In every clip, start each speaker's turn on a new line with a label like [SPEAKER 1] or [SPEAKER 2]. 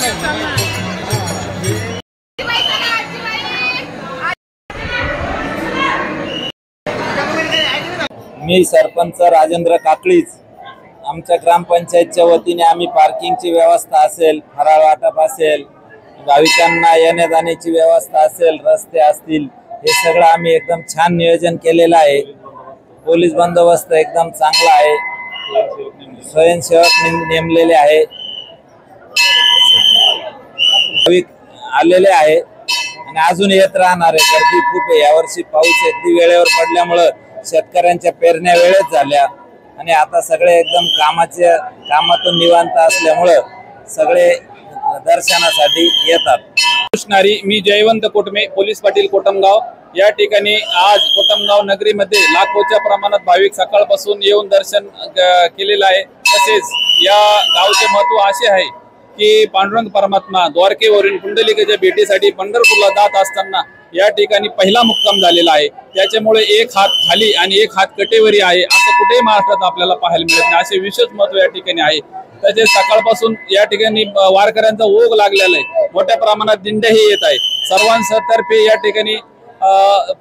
[SPEAKER 1] मी सरपंच राजेंद्र काकळीच। आमच्या ग्रामपंचायतच्या वतीने आम्ही पार्किंगची व्यवस्था असेल, फराळ वाटप असेल, भाविकांना येण्या जाण्याची व्यवस्था असेल, रस्ते असतील, हे सगळं आम्ही एकदम छान नियोजन केलेलं आहे। पोलीस बंदोबस्त एकदम चांगला आहे, स्वयंसेवक नेमलेले आहे, भाविक आलेले आहे आणि अजून येत राहणार आहे। गर्दी खूप आहे यावर्षी। पाऊस अगदी वेळेवर पडल्यामुळे शेतकऱ्यांच्या पेरण्या वेळेत झाल्या आणि आता सगळे एकदम कामातून निवांत असल्यामुळे सगळे दर्शनासाठी येतात।
[SPEAKER 2] कृष्णारी, मी जयवंत कोटमे, पोलीस पाटील कोटमगाव। या ठिकाणी आज कोटमगाव नगरीमध्ये लाखोच्या प्रमाणात भाविक सकाळपासून येऊन दर्शन केलेलं आहे। तसेच या गावचे महत्त्व असे आहे की पांडुरंग परमात्मा द्वारकेवरून पुंडलिकाच्या भेटीसाठी पंढरपूरला जात असताना या ठिकाणी पहिला मुक्काम झालेला आहे। त्याच्यामुळे एक हात खाली आणि एक हात कटेवरी आहे, असं कुठेही महाराष्ट्रात आपल्याला पाहायला मिळत नाही। असे विशेष महत्त्व या ठिकाणी आहे। तसेच सकाळपासून या ठिकाणी वारकऱ्यांचा ओघ लागलेला आहे, मोठ्या प्रमाणात दिंड्याही येत आहे। सर्वांतर्फे या ठिकाणी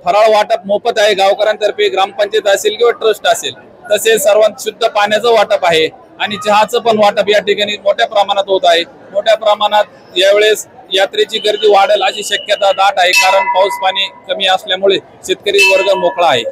[SPEAKER 2] फराळ वाटप मोफत आहे, गावकऱ्यांतर्फे, ग्रामपंचायत असेल किंवा ट्रस्ट असेल। तसेच सर्वांत शुद्ध पाण्याचं वाटप आहे आणि चहाचं पण वाटप या ठिकाणी मोठ्या प्रमाणात होत आहे। मोठ्या प्रमाणात यावेळेस यात्रेची गर्दी वाढेल अशी शक्यता दाट आहे, कारण पाऊस पाणी कमी असल्यामुळे शेतकरी वर्ग मोकळा आहे।